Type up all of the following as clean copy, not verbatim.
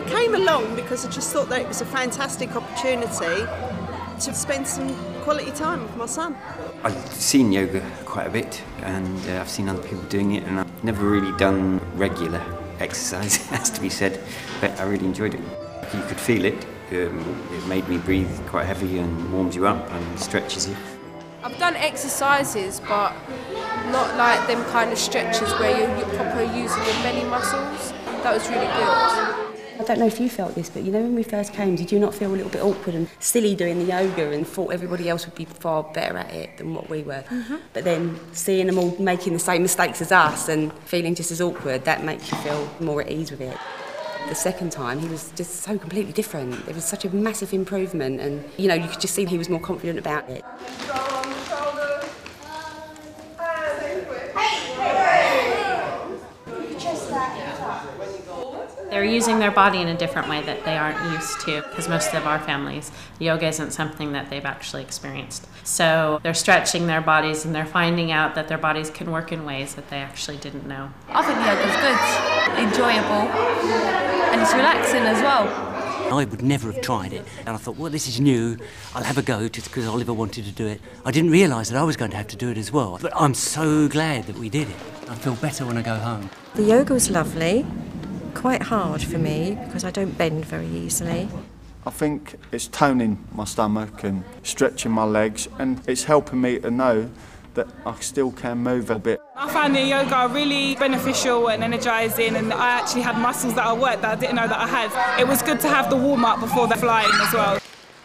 I came along because I just thought that it was a fantastic opportunity to spend some quality time with my son. I've seen yoga quite a bit, and I've seen other people doing it, and I've never really done regular exercise, it has to be said, but I really enjoyed it. You could feel it. It made me breathe quite heavy and warms you up and stretches you. I've done exercises, but not like them kind of stretches where you're proper using your belly muscles. That was really good. I don't know if you felt this, but you know when we first came, did you not feel a little bit awkward and silly doing the yoga and thought everybody else would be far better at it than what we were? Mm-hmm. But then seeing them all making the same mistakes as us and feeling just as awkward, that makes you feel more at ease with it. The second time, he was just so completely different. There was such a massive improvement and, you know, you could just see he was more confident about it. They're using their body in a different way that they aren't used to, because most of our families, yoga isn't something that they've actually experienced. So they're stretching their bodies and they're finding out that their bodies can work in ways that they actually didn't know. I think yoga's good, enjoyable, and it's relaxing as well. I would never have tried it, and I thought, well, this is new, I'll have a go just because Oliver wanted to do it. I didn't realise that I was going to have to do it as well, but I'm so glad that we did it. I feel better when I go home. The yoga was lovely. Quite hard for me because I don't bend very easily. I think it's toning my stomach and stretching my legs, and it's helping me to know that I still can move a bit. I found the yoga really beneficial and energising, and I actually had muscles that I worked that I didn't know that I had. It was good to have the warm-up before the flying as well.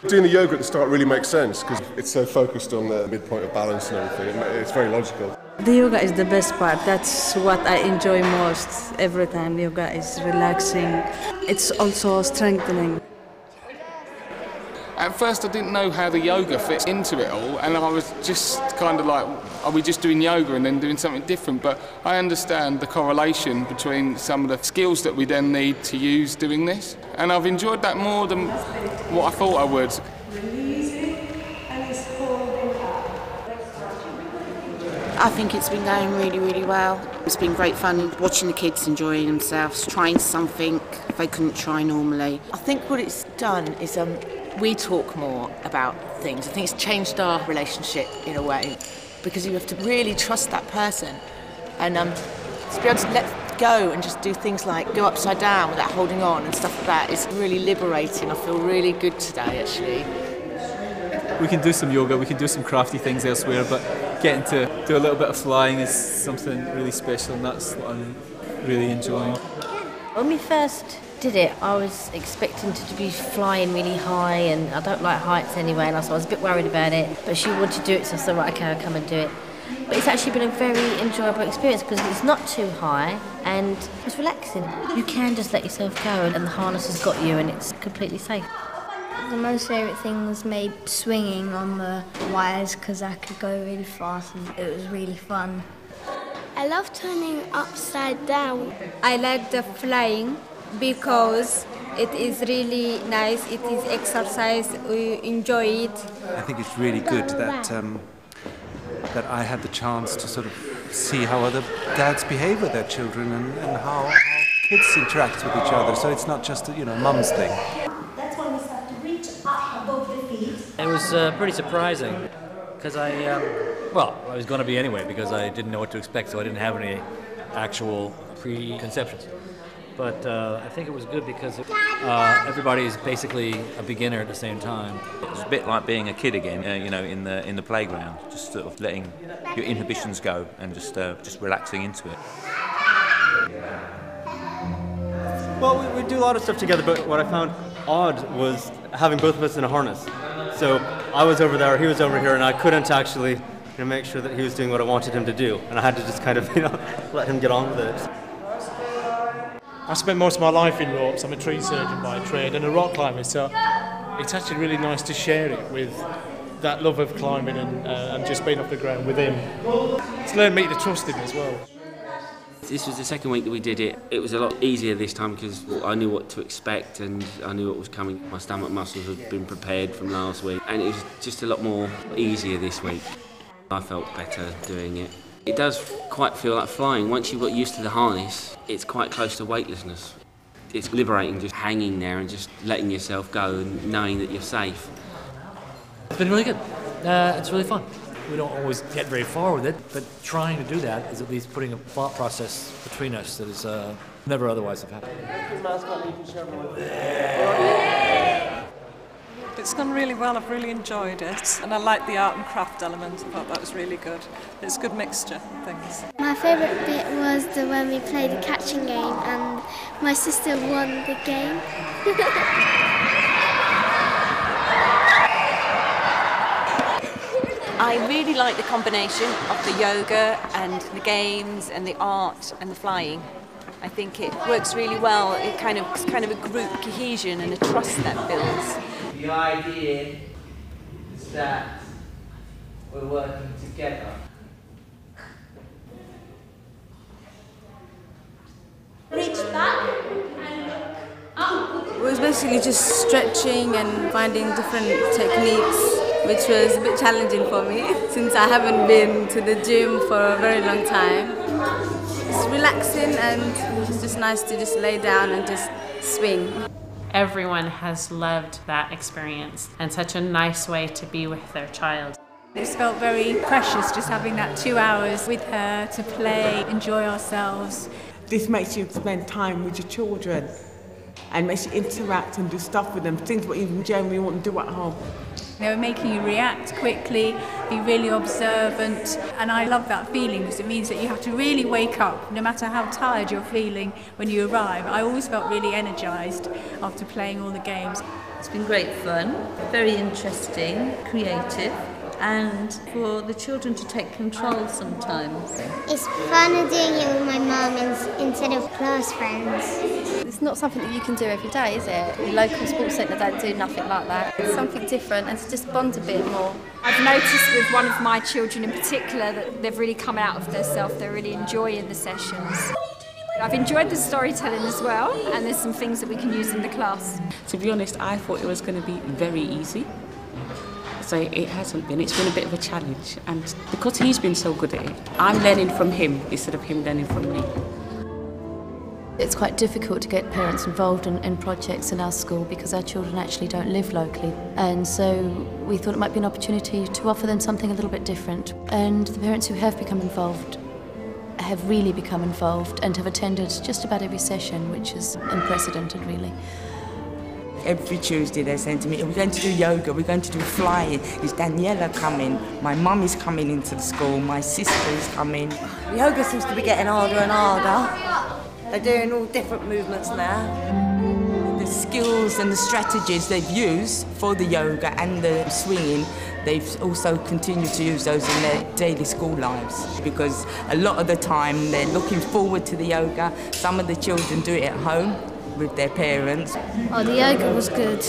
Doing the yoga at the start really makes sense because it's so focused on the midpoint of balance and everything. It's very logical. The yoga is the best part. That's what I enjoy most. Every time yoga is relaxing. It's also strengthening. At first I didn't know how the yoga fits into it all, and I was just kind of like, are we just doing yoga and then doing something different? But I understand the correlation between some of the skills that we then need to use doing this, and I've enjoyed that more than what I thought I would. I think it's been going really, really well. It's been great fun watching the kids enjoying themselves, trying something they couldn't try normally. I think what it's done is we talk more about things. I think it's changed our relationship in a way because you have to really trust that person and to be able to let go and just do things like go upside down without holding on and stuff like that is really liberating. I feel really good today, actually. We can do some yoga, we can do some crafty things elsewhere, but getting to do a little bit of flying is something really special, and that's what I'm really enjoying. When we first did it, I was expecting to be flying really high, and I don't like heights anyway, and so I was a bit worried about it, but she wanted to do it, so I said, right, okay, I'll come and do it. But it's actually been a very enjoyable experience because it's not too high and it's relaxing. You can just let yourself go, and the harness has got you and it's completely safe. The most favourite thing was maybe swinging on the wires because I could go really fast and it was really fun. I love turning upside down. I like the flying because it is really nice, it is exercise, we enjoy it. I think it's really good that that I had the chance to sort of see how other dads behave with their children and how kids interact with each other, so it's not just a mum's thing. It was pretty surprising because I was going to be anyway because I didn't know what to expect, so I didn't have any actual preconceptions. But I think it was good because everybody's basically a beginner at the same time. It was a bit like being a kid again, in the playground, just sort of letting your inhibitions go and just relaxing into it. Well, we do a lot of stuff together, but what I found odd was having both of us in a harness. So I was over there, he was over here, and I couldn't actually make sure that he was doing what I wanted him to do, and I had to just kind of let him get on with it. I spent most of my life in ropes. I'm a tree surgeon by trade and a rock climber, so it's actually really nice to share it with that love of climbing and just being off the ground with him. It's learned me to trust him as well. This was the second week that we did it. It was a lot easier this time because I knew what to expect and I knew what was coming. My stomach muscles had been prepared from last week, and it was just a lot more easier this week. I felt better doing it. It does quite feel like flying. Once you've got used to the harness, it's quite close to weightlessness. It's liberating just hanging there and just letting yourself go and knowing that you're safe. It's been really good. It's really fun. We don't always get very far with it, but trying to do that is at least putting a thought process between us that is never otherwise have happened. It's gone really well, I've really enjoyed it, and I like the art and craft element. I thought that was really good. It's a good mixture of things. My favourite bit was when we played the catching game and my sister won the game. I really like the combination of the yoga and the games and the art and the flying. I think it works really well. It's kind of a group cohesion and a trust that builds. The idea is that we're working together. Reach back and look up. It was basically just stretching and finding different techniques, which was a bit challenging for me since I haven't been to the gym for a very long time. It's relaxing and it's just nice to just lay down and just swing. Everyone has loved that experience and such a nice way to be with their child. It's felt very precious just having that 2 hours with her to play, enjoy ourselves. This makes you spend time with your children and makes you interact and do stuff with them, things what you generally wouldn't do at home. They were making you react quickly, be really observant, and I love that feeling because it means that you have to really wake up no matter how tired you're feeling when you arrive. I always felt really energised after playing all the games. It's been great fun, very interesting, creative, and for the children to take control sometimes. It's fun doing it with my mum instead of close friends. It's not something that you can do every day, is it? The local sports centre don't do nothing like that. It's something different and to just bond a bit more. I've noticed with one of my children in particular that they've really come out of themselves, they're really enjoying the sessions. I've enjoyed the storytelling as well, and there's some things that we can use in the class. To be honest, I thought it was going to be very easy. So it hasn't been. It's been a bit of a challenge, and because he's been so good at it, I'm learning from him instead of him learning from me. It's quite difficult to get parents involved in projects in our school because our children actually don't live locally, and so we thought it might be an opportunity to offer them something a little bit different. And the parents who have become involved have really become involved and have attended just about every session, which is unprecedented really. Every Tuesday they're saying to me, we're going to do yoga, we're going to do flying. Is Daniela coming? My mum is coming into the school, my sister is coming. Yoga seems to be getting harder and harder. They're doing all different movements now. The skills and the strategies they've used for the yoga and the swinging, they've also continued to use those in their daily school lives, because a lot of the time they're looking forward to the yoga. Some of the children do it at home with their parents. Oh, the yoga was good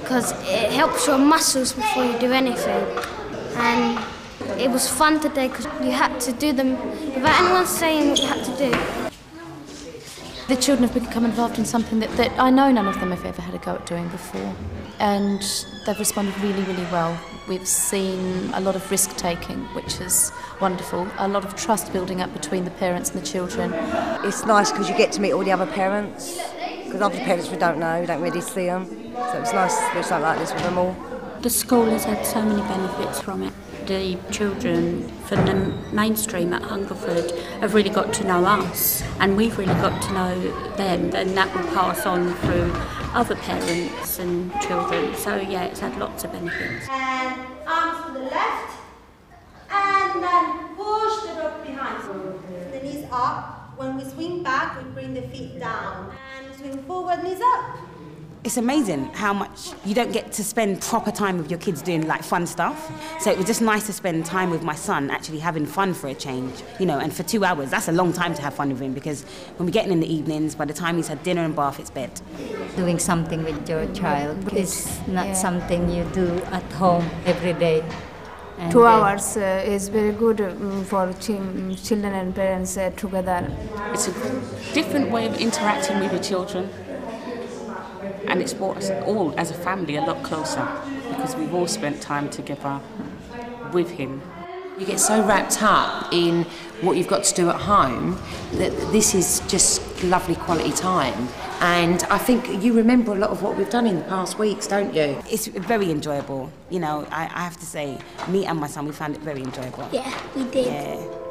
because it helps your muscles before you do anything, and it was fun today because you had to do them without anyone saying what you had to do. The children have become involved in something that I know none of them have ever had a go at doing before, and they've responded really, really well. We've seen a lot of risk-taking, which is wonderful, a lot of trust building up between the parents and the children. It's nice because you get to meet all the other parents, because other parents we don't know, we don't really see them, so it's nice to do something like this with them all. The school has had so many benefits from it. The children from the mainstream at Hungerford have really got to know us, and we've really got to know them, and that will pass on through other parents and children. So yeah, it's had lots of benefits. And arms to the left, and then push the rope behind. The knees up. When we swing back, we bring the feet down. And swing forward, knees up. It's amazing how much you don't get to spend proper time with your kids doing like fun stuff. So it was just nice to spend time with my son actually having fun for a change, you know, and for 2 hours, that's a long time to have fun with him, because when we're getting in the evenings, by the time he's had dinner and bath, it's bed. Doing something with your child is not something you do at home every day. And 2 hours is very good for children and parents together. It's a different way of interacting with your children. And it's brought us all, as a family, a lot closer, because we've all spent time together with him. You get so wrapped up in what you've got to do at home that this is just lovely quality time, and I think you remember a lot of what we've done in the past weeks, don't you? It's very enjoyable. You know, I have to say, me and my son, we found it very enjoyable. Yeah, we did. Yeah.